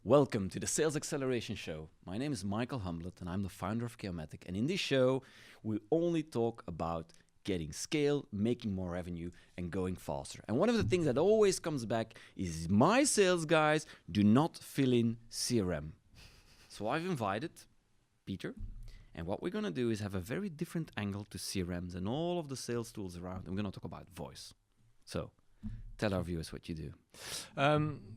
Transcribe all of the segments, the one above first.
Welcome to the Sales Acceleration Show. My name is Michael Humblet and I'm the founder of Chaomatic. And in this show, we only talk about getting scale, making more revenue, and going faster. And one of the things that always comes back is my sales guys do not fill in CRM. So I've invited Peter, and what we're going to do is have a very different angle to CRMs and all of the sales tools around. And we're going to talk about voice. So tell our viewers what you do.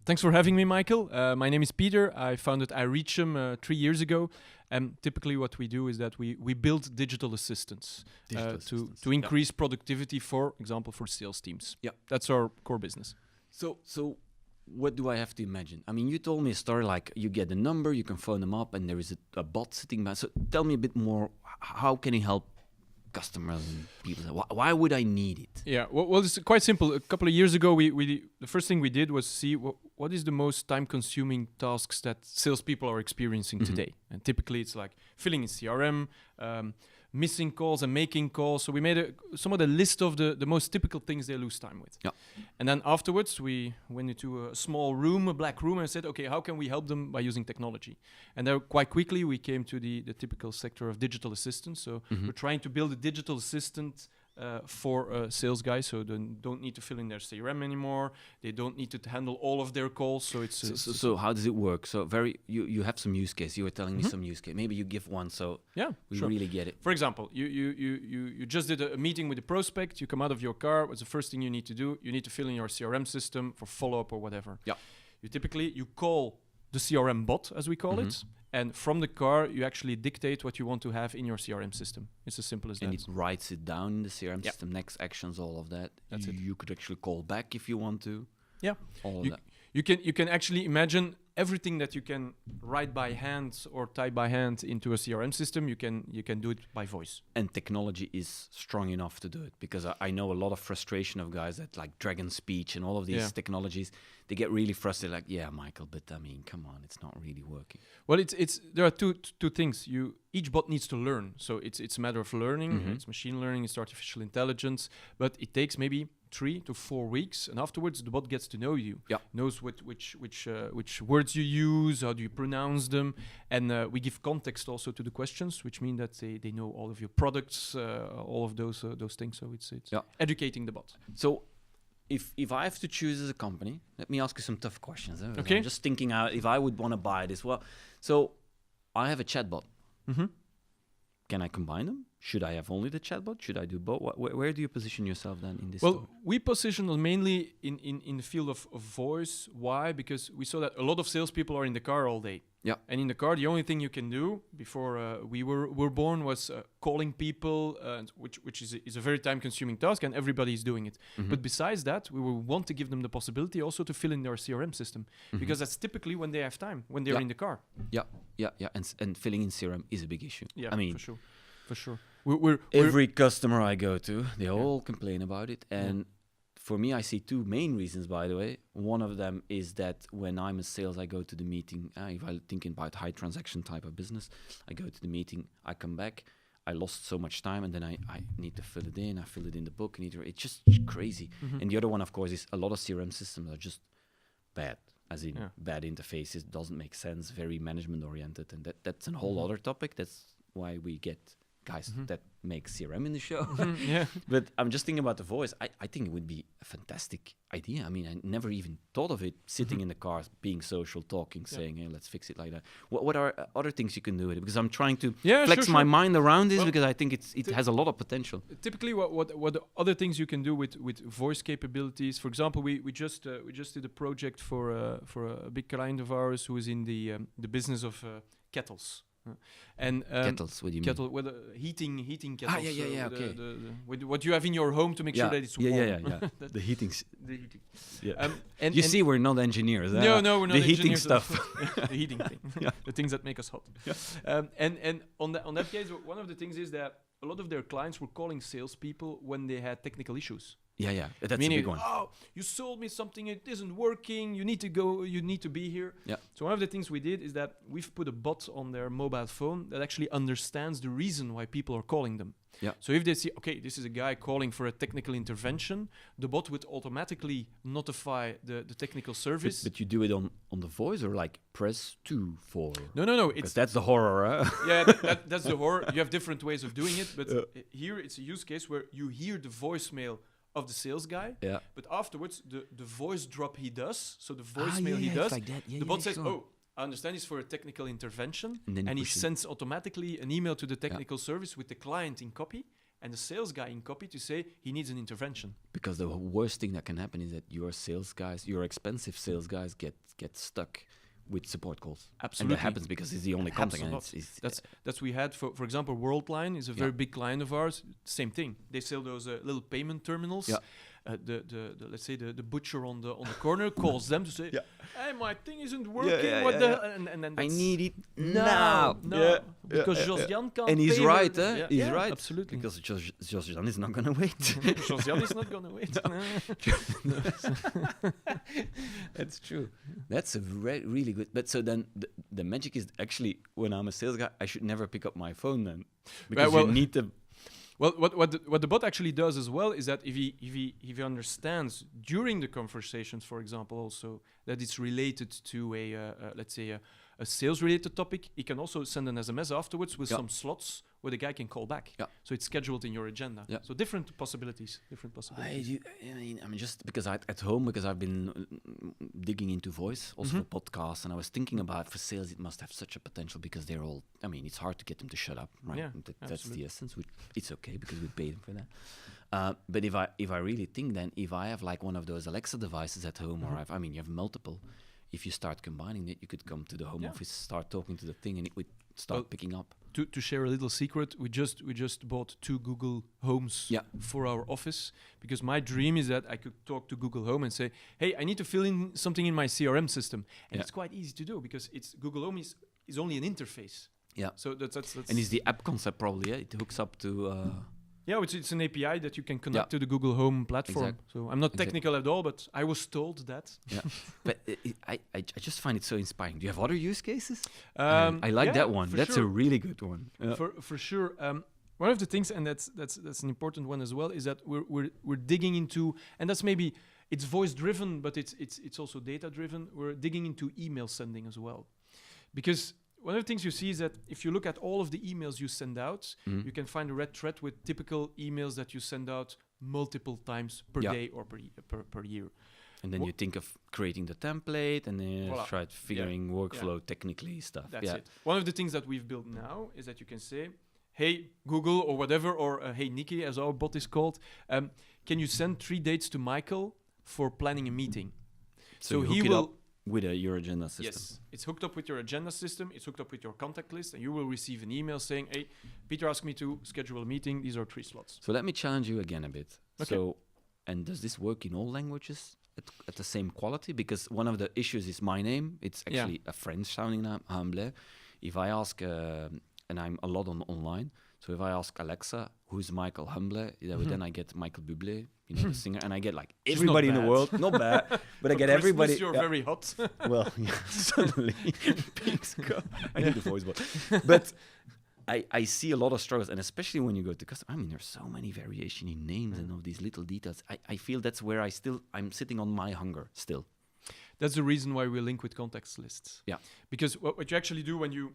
Thanks for having me, Michael. My name is Peter. I founded iReachm 3 years ago. And typically what we do is that we build digital assistants, to increase productivity, for example, for sales teams. Yeah, that's our core business. So what do I have to imagine? I mean, you told me a story like you get a number, you can phone them up, and there is a bot sitting by. So tell me a bit more. How can you help customers and people? Why would I need it? Yeah, well, it's quite simple. A couple of years ago, the first thing we did was see what is the most time-consuming tasks that salespeople are experiencing today. And typically, it's like filling in CRM, missing calls and making calls. So we made some of the list of the most typical things they lose time with. Yeah. And then afterwards, we went into a small room, a black room, and said, okay, how can we help them by using technology? And there quite quickly, we came to the typical sector of digital assistants. So we're trying to build a digital assistant for sales guys, so they don't need to fill in their CRM anymore. They don't need to handle all of their calls. So it's so how does it work? So you have some use case. You were telling me some use case. Maybe you give one so we really get it. For example, you just did a meeting with a prospect. You come out of your car. What's the first thing you need to do? You need to fill in your CRM system for follow-up or whatever. Yeah. You call the CRM bot, as we call it. And from the car, you actually dictate what you want to have in your CRM system. It's as simple as that. And it writes it down in the CRM system, next actions, all of that. That's it. You could actually call back if you want to. Yeah. All of that. You can actually imagine everything that you can write by hand or type by hand into a CRM system. You can do it by voice. And technology is strong enough to do it, because I know a lot of frustration of guys that like Dragon Speech and all of these technologies. They get really frustrated, like, yeah, Michael, but I mean, come on, it's not really working. Well, there are two things. Each bot needs to learn, so it's a matter of learning. It's machine learning, it's artificial intelligence, but it takes maybe 3 to 4 weeks, and afterwards the bot gets to know you, knows which words you use, how do you pronounce them, and we give context also to the questions, which mean that they know all of your products, all of those things. So it's educating the bot. So if I have to choose as a company, let me ask you some tough questions. Okay. I'm just thinking out if I would want to buy this. Well, so I have a chatbot. Can I combine them? Should I have only the chatbot? Should I do both? Where do you position yourself then in this? Well, we position us mainly in the field of voice. Why? Because we saw that a lot of salespeople are in the car all day. Yeah. And in the car, the only thing you can do before we were born was calling people, which is a very time-consuming task, and everybody is doing it. But besides that, we will want to give them the possibility also to fill in their CRM system, because that's typically when they have time, when they're in the car. Yeah. And filling in CRM is a big issue. Yeah, I mean, for sure. Every customer I go to, they all complain about it. And for me, I see 2 main reasons, by the way. One of them is that when I'm in sales, I go to the meeting. If I'm thinking about high transaction type of business, I go to the meeting, I come back, I lost so much time, and then I need to fill it in. I fill it in the book. It's just crazy. And the other one, of course, is a lot of CRM systems are just bad, as in bad interfaces, doesn't make sense, very management oriented. And that's a whole other topic. That's why we get guys that make CRM in the show. But I'm just thinking about the voice. I think it would be a fantastic idea. I mean, I never even thought of it, sitting in the car, being social, talking, saying, hey, let's fix it like that. What are other things you can do with it? Because I'm trying to flex my mind around this, because I think it has a lot of potential. Typically, what other things you can do with voice capabilities? For example, we just did a project for a big client of ours who is in the business of kettles. And kettles, what do you mean? With heating kettles. Okay. With what you have in the home to make sure that it's warm. The heating. The heating. Yeah. And you see, we're not engineers. No, we're not the engineers. Heating stuff. The heating thing. The things that make us hot. And on that case, one of the things is that a lot of their clients were calling salespeople when they had technical issues. Yeah. That's Meaning, a big one. oh, you sold me something, it isn't working, you need to go, you need to be here. Yeah. So one of the things we did is that we've put a bot on their mobile phone that actually understands the reason why people are calling them. Yeah. So if they see, okay, this is a guy calling for a technical intervention, the bot would automatically notify the technical service. But you do it on the voice, or like press 2 for... No. Because that's the horror, huh? Yeah, that's the horror. You have different ways of doing it, but here it's a use case where you hear the voicemail of the sales guy, but afterwards the voice drop he does, so the voicemail he does, like that. the bot says, oh, I understand it's for a technical intervention, and he sends automatically an email to the technical service with the client in copy and the sales guy in copy to say he needs an intervention. Because the worst thing that can happen is that your sales guys, your expensive sales guys, get stuck with support calls. Absolutely. And that happens because it's the only contact. And that's we had, for example, Worldline is a very big client of ours. Same thing. They sell those little payment terminals. Yeah. The let's say the butcher on the corner calls them to say, hey, my thing isn't working. And then I need it now. Because yeah. Josiane can't. And he's pay right, her. eh? He's right. Absolutely. Because Josiane is not going to wait. Josiane is not going to wait. That's true. That's a really good. But so then the magic is actually, when I'm a sales guy, I should never pick up my phone then, because you need to. Well, what the bot actually does as well is that if he understands during the conversations, for example, also that it's related to let's say a sales related topic, he can also send an SMS afterwards with some slots where the guy can call back. Yeah. So it's scheduled in your agenda. Yeah. So different possibilities. I mean, just because at home, because I've been digging into voice, also for podcasts, and I was thinking about for sales, it must have such a potential because they're all, I mean, it's hard to get them to shut up, right? Yeah, that's the essence, which it's okay because we pay them for that. But if I really think, then if I have like one of those Alexa devices at home, or you have multiple, if you start combining it, you could come to the home office, start talking to the thing, and it would start picking up. To share a little secret, we just bought 2 Google Homes for our office, because my dream is that I could talk to Google Home and say, hey, I need to fill in something in my CRM system. And it's quite easy to do because it's Google Home is only an interface. Yeah. So that's and it's the app concept probably, it hooks up to... Yeah, it's an API that you can connect to the Google Home platform. Exactly. So I'm not technical at all, but I was told that. Yeah, but I just find it so inspiring. Do you have other use cases? I like that one. That's a really good one. Yeah. For sure. One of the things, and that's an important one as well, is that we're digging into, and that's maybe it's voice driven, but it's also data driven. We're digging into email sending as well, because one of the things you see is that if you look at all of the emails you send out, you can find a red thread with typical emails that you send out multiple times per day or per year. And then you think of creating the template and then try figuring workflow technically stuff. That's it. One of the things that we've built now is that you can say, hey, Google or whatever, or hey, Nikki, as our bot is called, can you send 3 dates to Michael for planning a meeting? So he will... With your agenda system. Yes, it's hooked up with your agenda system. It's hooked up with your contact list, and you will receive an email saying, "Hey, Peter asked me to schedule a meeting. These are 3 slots." So let me challenge you again a bit. Okay. So, and does this work in all languages at the same quality? Because one of the issues is my name. It's actually a French-sounding name, Humblet. If I ask, and I'm a lot online. So if I ask Alexa, who's Michael Humblet, then I get Michael Bublé, the singer, and I get like everybody in the world. Not bad, but I get everybody. You're very hot. Well, suddenly things go. I need the voice bot. But I see a lot of struggles, and especially when you go to customer. I mean, there's so many variation in names and all these little details. I feel that's where I'm sitting on my hunger still. That's the reason why we link with context lists. Yeah. Because what you actually do when you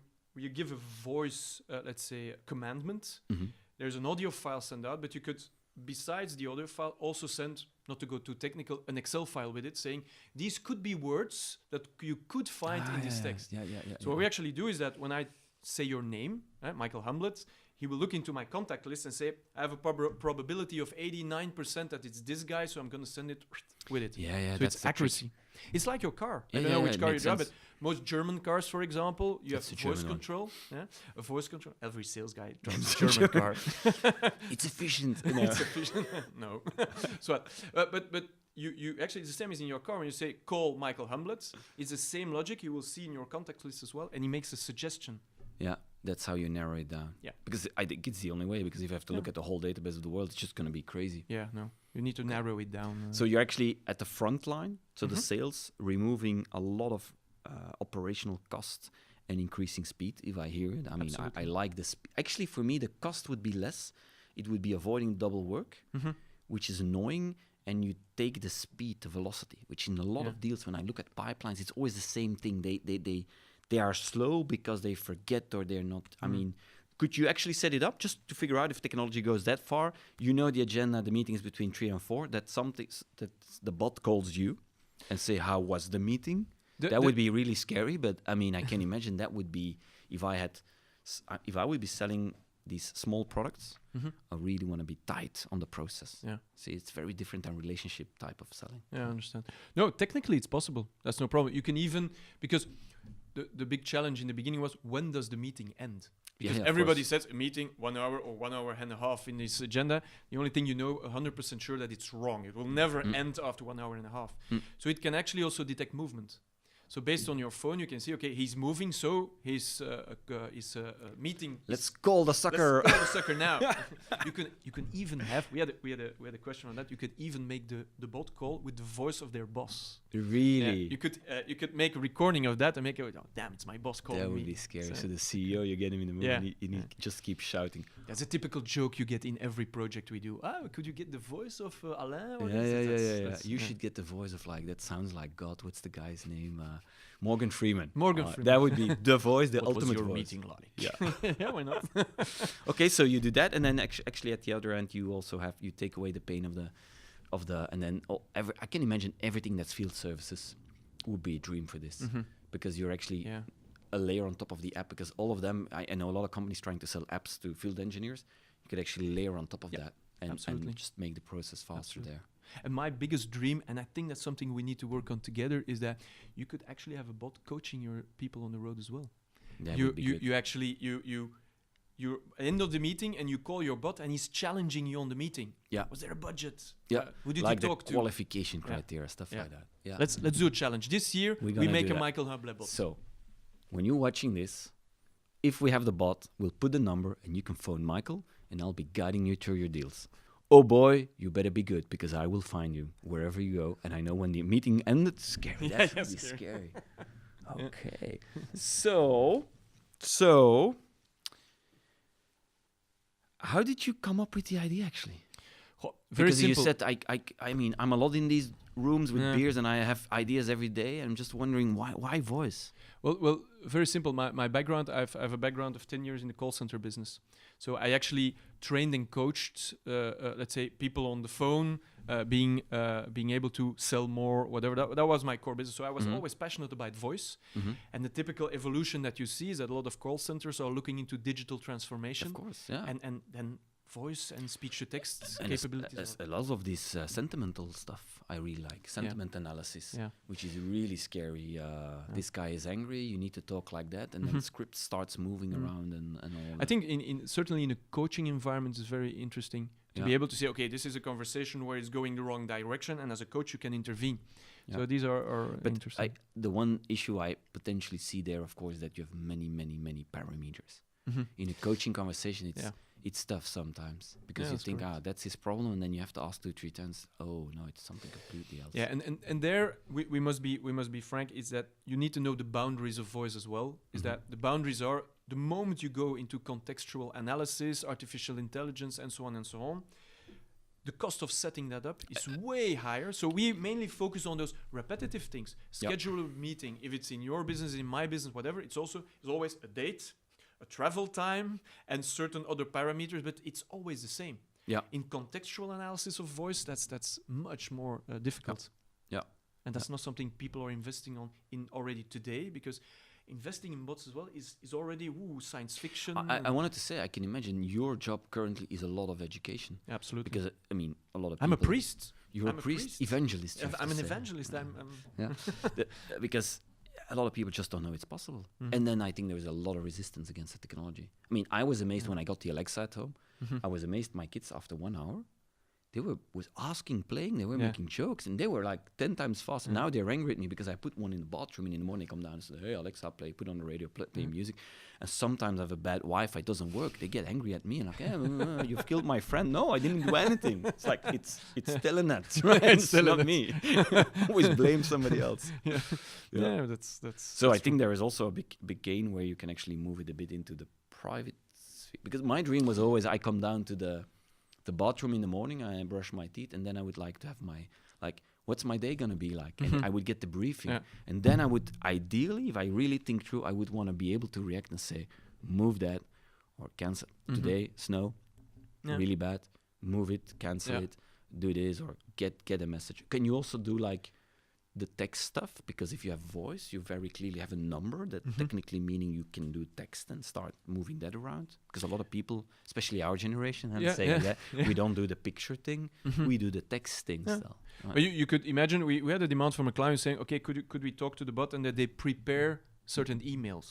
give a voice, let's say, a commandment, there's an audio file sent out, but you could, besides the audio file, also send, not to go too technical, an Excel file with it saying, these could be words that you could find in this text. So what we actually do is that when I say your name, Michael Humblet, he will look into my contact list and say, I have a probability of 89% that it's this guy, so I'm going to send it with it. So it's accuracy. It's like your car. I don't know which car you drive, but most German cars, for example, you have voice control. A voice control. Every sales guy drives a German car. It's efficient. It's efficient. No. So, but you actually, the same is in your car. When you say, call Michael Humblet, it's the same logic you will see in your contact list as well, and he makes a suggestion. Yeah. That's how you narrow it down. Yeah. Because I think it's the only way, because if you have to look at the whole database of the world, it's just going to be crazy. Yeah, no. You need to narrow it down. So you're actually at the front line, so the sales, removing a lot of operational cost and increasing speed, if I hear it. I mean, I like this. Actually, for me, the cost would be less. It would be avoiding double work, which is annoying, and you take the speed, the velocity, which in a lot of deals, when I look at pipelines, it's always the same thing. They are slow because they forget or they're not. I mean, could you actually set it up just to figure out if technology goes that far? You know the agenda, the meeting is between 3 and 4, that the bot calls you and say, how was the meeting? That would be really scary, but I mean, I can imagine that would be, if I would be selling these small products, I really want to be tight on the process. Yeah. See, it's very different than relationship type of selling. Yeah, I understand. No, technically it's possible. That's no problem. You can even, because the big challenge in the beginning was, when does the meeting end? Because everybody says a meeting 1 hour or 1 hour and a half in this agenda. The only thing 100% sure that it's wrong. It will never end after 1 hour and a half. So it can actually also detect movement. So based on your phone, you can see, okay, he's moving, so his meeting. Let's call the sucker. Let's call the sucker now. You can even have. We had a question on that. You could even make the bot call with the voice of their boss. Really? Yeah, you could make a recording of that and make it. Oh, damn, it's my boss calling me. That would be scary. So the CEO, you get him in the mood. Yeah. And he just keep shouting. That's a typical joke you get in every project we do. Could you get the voice of Alain? Or Yeah. You should get the voice of, like, that sounds like God. What's the guy's name? Morgan Freeman. Freeman. That would be the voice, the what ultimate was your voice. meeting like? Yeah. Yeah, why not? Okay, so you do that, and then actually at the other end, you also you take away the pain of the, and then I can imagine everything that's field services would be a dream for this, because you're actually a layer on top of the app, because all of them, I know a lot of companies trying to sell apps to field engineers. You could actually layer on top of that and just make the process faster there. And my biggest dream, and I think that's something we need to work on together, is that you could actually have a bot coaching your people on the road as well. That would be good. You actually you're end of the meeting and you call your bot and he's challenging you on the meeting. Yeah. Was there a budget? Yeah. Who did like you talk the qualification criteria, stuff like that. Yeah. Let's do a challenge. This year we make a Michael Humblet bot. So when you're watching this, if we have the bot, we'll put the number and you can phone Michael and I'll be guiding you through your deals. Oh boy, you better be good, because I will find you wherever you go, and I know when the meeting ended. Scary. That's really scary. Okay. So, how did you come up with the idea, actually? Very because simple. You said, I mean, I'm a lot in these rooms with beers, and I have ideas every day. I'm just wondering why voice? Well, very simple. My background, I have a background of 10 years in the call center business. So I actually trained and coached, let's say, people on the phone, being able to sell more, whatever. That was my core business. So I was always passionate about voice. And the typical evolution that you see is that a lot of call centers are looking into digital transformation. Of course, yeah. And then voice and speech-to-text and capabilities. A lot of this sentimental stuff I really like. Sentiment analysis, which is really scary. This guy is angry, you need to talk like that, and then the script starts moving around and all that. I think certainly in a coaching environment is very interesting to be able to say, okay, this is a conversation where it's going the wrong direction, and as a coach you can intervene. So these are interesting. The one issue I potentially see there, of course, that you have many parameters. In a coaching conversation, it's tough sometimes, because you think, that's his problem, and then you have to ask 2-3 times. Oh no, it's something completely else. Yeah, and there we must be frank. Is that you need to know the boundaries of voice as well. Is that the boundaries are the moment you go into contextual analysis, artificial intelligence, and so on. The cost of setting that up is way higher. So we mainly focus on those repetitive things. Schedule a meeting. If it's in your business, in my business, whatever, it's always a date, a travel time, and certain other parameters, but it's always the same. Yeah. In contextual analysis of voice, that's much more difficult. Yeah. And that's not something people are investing in already today, because investing in bots as well is already science fiction. I wanted to say, I can imagine your job currently is a lot of education. Absolutely. Because, I mean, a lot of people... I'm a priest. You're a priest? Evangelist. I'm an evangelist. Yeah. Because a lot of people just don't know it's possible. And then I think there is a lot of resistance against the technology. I mean, I was amazed when I got the Alexa at home. I was amazed my kids, after 1 hour, was asking, playing. They were Yeah. making jokes, and they were like 10 times faster. Now they're angry at me because I put one in the bathroom, and in the morning they come down and say, "Hey, Alexa, put on the radio, play music." And sometimes I have a bad Wi-Fi, it doesn't work. They get angry at me and like, "You've killed my friend." No, I didn't do anything. It's like it's Telenet, right? It's not me. Always blame somebody else. Yeah, that's So I think there is also a big gain where you can actually move it a bit into the private sphere. Because my dream was always I come down to the bathroom in the morning, I brush my teeth, and then I would like to have my, like, what's my day gonna be like? And I would get the briefing. Yeah. And then I would, ideally, if I really think through, I would want to be able to react and say, move that, or cancel. Today, snow, really bad. Move it, cancel it, do this, or get a message. Can you also do like the text stuff? Because if you have voice, you very clearly have a number that technically meaning you can do text and start moving that around. Because a lot of people, especially our generation, saying that we don't do the picture thing, we do the text thing still. Right. But you could imagine we had a demand from a client saying, okay, could we talk to the bot and that they prepare certain emails.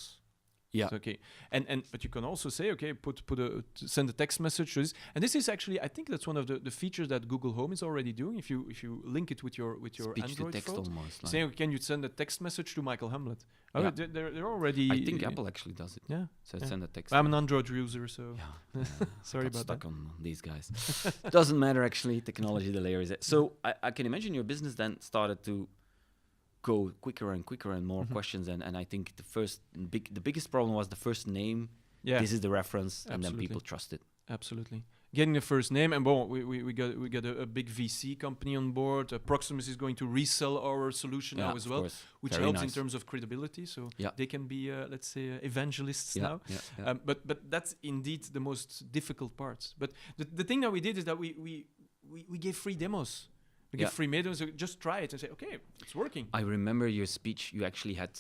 Yeah. So, okay. But you can also say, okay, send a text message to this. And this is actually, I think that's one of the features that Google Home is already doing. If you link it with your Speech Android to text phone, almost. Like. saying, can you send a text message to Michael Humblet? Yeah. They're already. I think Apple actually does it. Yeah. So send a text. I'm an Android user, so I sorry got about stuck that. on these guys. Doesn't matter actually. Technology, the layer is it. So I can imagine your business then started to go quicker and quicker and more questions, and I think the biggest problem was the first name. Yeah. This is the reference, and then Absolutely. people trust it. Absolutely. Getting the first name, and we got a big VC company on board. Proximus is going to resell our solution now as of well, course. which Very helps in nice. terms of credibility. So Yeah. they can be, let's say, evangelists now. Yeah. But that's indeed the most difficult part. But the thing that we did is that we gave free demos. We give free demos. So just try it and say, okay, it's working. I remember your speech. You actually had.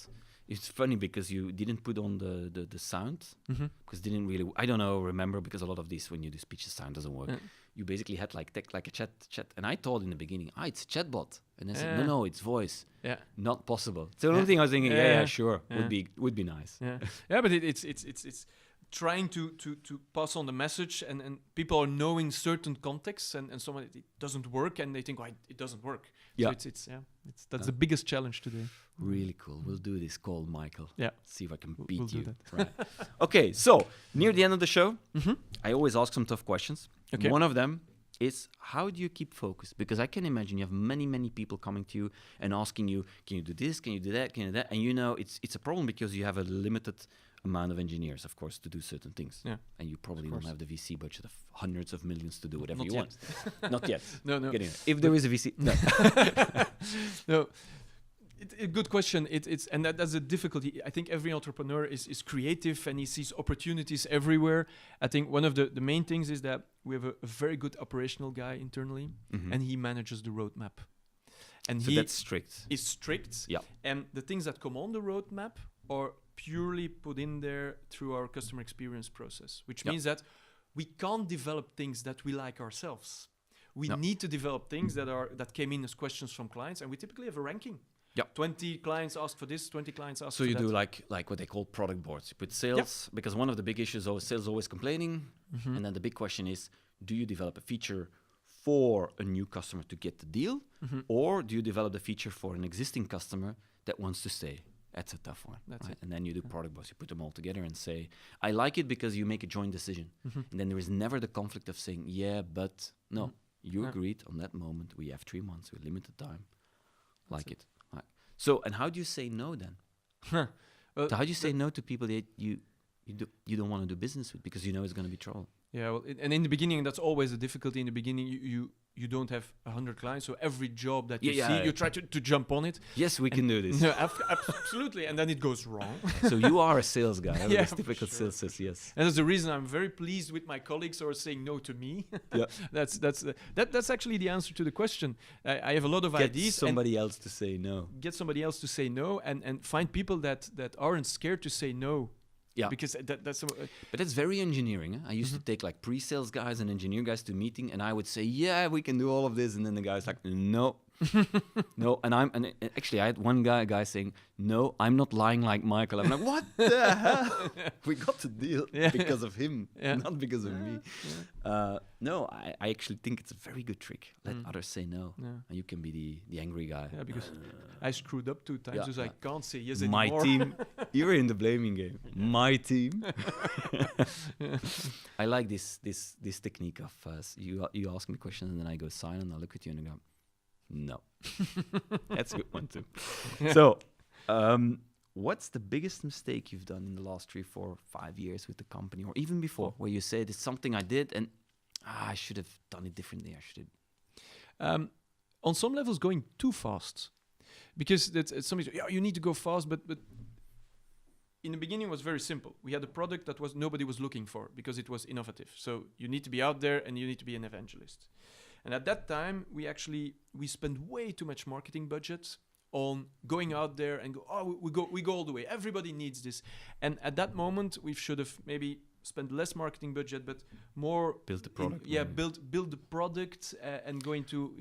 It's funny because you didn't put on the sound because didn't really. I don't know. Remember because a lot of these when you do speech, the sound doesn't work. You basically had like a chat, and I thought in the beginning, it's a chatbot, and I said, no, it's voice. Yeah. Not possible. So the only thing I was thinking, sure, would be nice. Yeah, but it's trying to pass on the message, and people are knowing certain contexts, and someone it doesn't work, and they think, it doesn't work. Yeah. So that's the biggest challenge today. Really cool. We'll do this. Call Michael. Yeah. See if I can We'll beat do you. that. Right. Okay. So near the end of the show, I always ask some tough questions. Okay. One of them is, how do you keep focused? Because I can imagine you have many people coming to you and asking you, can you do this? Can you do that? Can you do that? And you know, it's a problem because you have a limited amount of engineers, of course, to do certain things. Yeah. And you probably don't have the VC budget of hundreds of millions to do whatever Not you yet. want. Not yet. No. Getting there. If there is a VC, no. No. A good question. And that's a difficulty. I think every entrepreneur is creative and he sees opportunities everywhere. I think one of the main things is that we have a very good operational guy internally, and he manages the roadmap. And So that's strict. is strict. Yeah. And the things that come on the roadmap are purely put in there through our customer experience process, which means that we can't develop things that we like ourselves. We need to develop things that came in as questions from clients, and we typically have a ranking. Yeah. 20 clients ask for this, 20 clients ask So for you that. do like what they call product boards. You put sales, because one of the big issues is sales always complaining. And then the big question is, do you develop a feature for a new customer to get the deal? Or do you develop the feature for an existing customer that wants to stay? That's a tough one. That's it. And then you do product boards. You put them all together and say, I like it because you make a joint decision. And then there is never the conflict of saying, but no, you agreed on that moment. We have 3 months. We limited time. Like it. Right. So, and how do you say no then? Well, So how do you say no to people that you don't want to do business with because you know it's going to be trouble? Yeah, well, and in the beginning, that's always a difficulty. In the beginning, you don't have 100 clients, so every job that you see, you try to jump on it. Yes, we can do this. No, absolutely, and then it goes wrong. So you are a sales guy. Yeah, It's typical sure. sales says yes. And that's the reason I'm very pleased with my colleagues who are saying no to me. Yeah. That's actually the answer to the question. I have a lot of Get ideas. somebody else to say no. Get somebody else to say no, and find people that aren't scared to say no. Yeah. Because that's But that's very engineering. I used to take like pre-sales guys and engineer guys to a meeting, and I would say, yeah, we can do all of this. And then the guy's like, no, No, and actually I had one guy saying, no, I'm not lying like Michael. I'm like, what the hell? We got the deal because of him, not because of me. No, I actually think it's a very good trick. Let others say no, and you can be the angry guy. Yeah, because I screwed up 2 times, so I can't say yes anymore. My team, you're in the blaming game. My team. I like this technique of you ask me questions and then I go silent. I look at you and I go, no. That's a good one too. So, what's the biggest mistake you've done in the last 3, 4, 5 years with the company, or even before, where you said it's something I did and I should have done it differently? On some levels, going too fast, because somebody said, you need to go fast, but in the beginning it was very simple. We had a product that nobody was looking for because it was innovative. So you need to be out there and you need to be an evangelist. And at that time, we spent way too much marketing budget on going out there and we go all the way. Everybody needs this. And at that moment, we should have maybe spent less marketing budget, but more build the product. Build the product and go into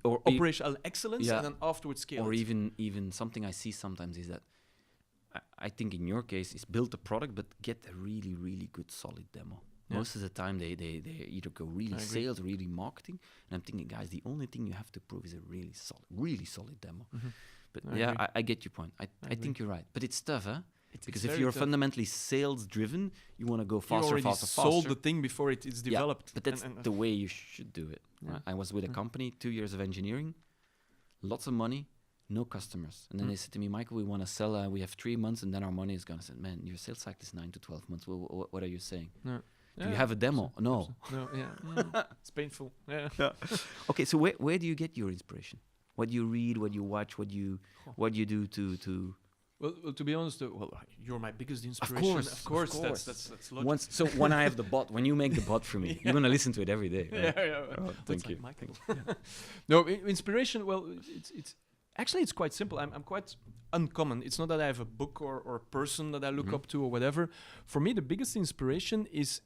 operational excellence, and then afterwards scale. Or even something I see sometimes is that I think in your case is build the product, but get a really, really good solid demo. Most of the time, they either go really sales, really marketing, and I'm thinking, guys, the only thing you have to prove is a really solid demo. Mm-hmm. But I get your point. I think you're right. But it's tough, huh? Because if you're fundamentally sales-driven, you want to go faster, you already sold the thing before it's developed. But that's the way you should do it. Yeah. Right? I was with a company, 2 years of engineering, lots of money, no customers. And then they said to me, Michael, we want to sell, we have 3 months, and then our money is gone. I said, man, your sales cycle is 9 to 12 months. What are you saying? No. Do you have a demo? No. No, it's painful. Yeah. Okay, so where do you get your inspiration? What do you read? What do you watch? What do you do to? Well, to be honest, you're my biggest inspiration. Of course. That's logical. When I have the bot, when you make the bot for me, you're gonna listen to it every day. Right? Yeah. Thank you. No, inspiration. Well, it's actually it's quite simple. I'm quite uncommon. It's not that I have a book or a person that I look up to or whatever. For me, the biggest inspiration is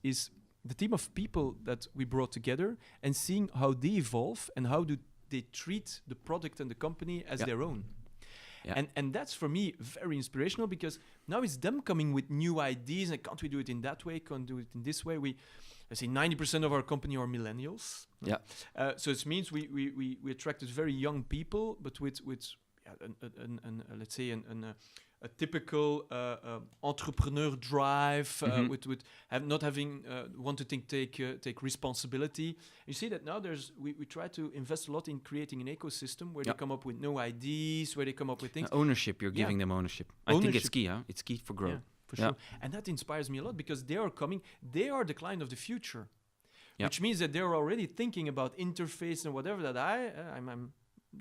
the team of people that we brought together and seeing how they evolve and how do they treat the product and the company as their own. Yeah. And that's for me very inspirational because now it's them coming with new ideas and can't we do it in that way, can't do it in this way. I say 90% of our company are millennials. Yeah. So it means we attracted very young people, but with let's say a typical entrepreneur drive, with not having want to take responsibility. You see that now we try to invest a lot in creating an ecosystem where they come up with new ideas, where they come up with things. Ownership, you're giving them ownership. I think it's key, huh? It's key for growth. Yeah, for sure. And that inspires me a lot because they are the client of the future, which means that they're already thinking about interface and whatever that I'm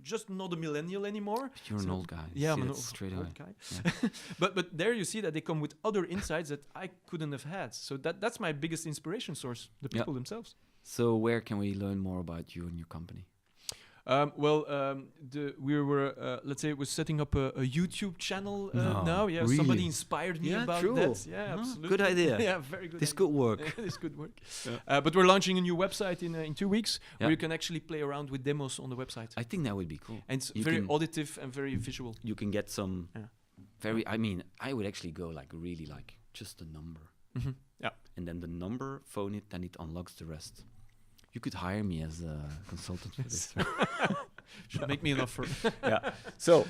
just not a millennial anymore. But you're an old guy. Yeah, I'm an old guy. Yeah. but there you see that they come with other insights that I couldn't have had. So that's my biggest inspiration source, the people themselves. So where can we learn more about you and your company? We were let's say we're setting up a YouTube channel now. Yeah, really? Somebody inspired me about that. Yeah, absolutely. Good idea. Yeah, very good. This could work. This could work. But we're launching a new website in 2 weeks where you can actually play around with demos on the website. I think that would be cool. And it's very auditive and very visual. You can get some I would actually go really just a number. Mm-hmm. Yeah. And then the number, phone it, then it unlocks the rest. You could hire me as a consultant for this. Should make me an offer. Yeah. So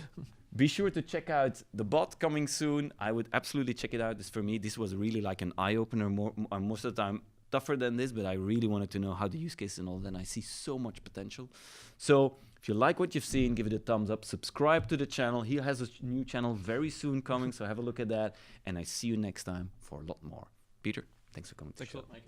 be sure to check out the bot coming soon. I would absolutely check it out. For me, this was really like an eye-opener. Most of the time tougher than this, but I really wanted to know how the use case and all that. And I see so much potential. So if you like what you've seen, give it a thumbs up. Subscribe to the channel. He has a new channel very soon coming, so have a look at that. And I see you next time for a lot more. Peter, thanks for coming. Thanks a lot, Mike.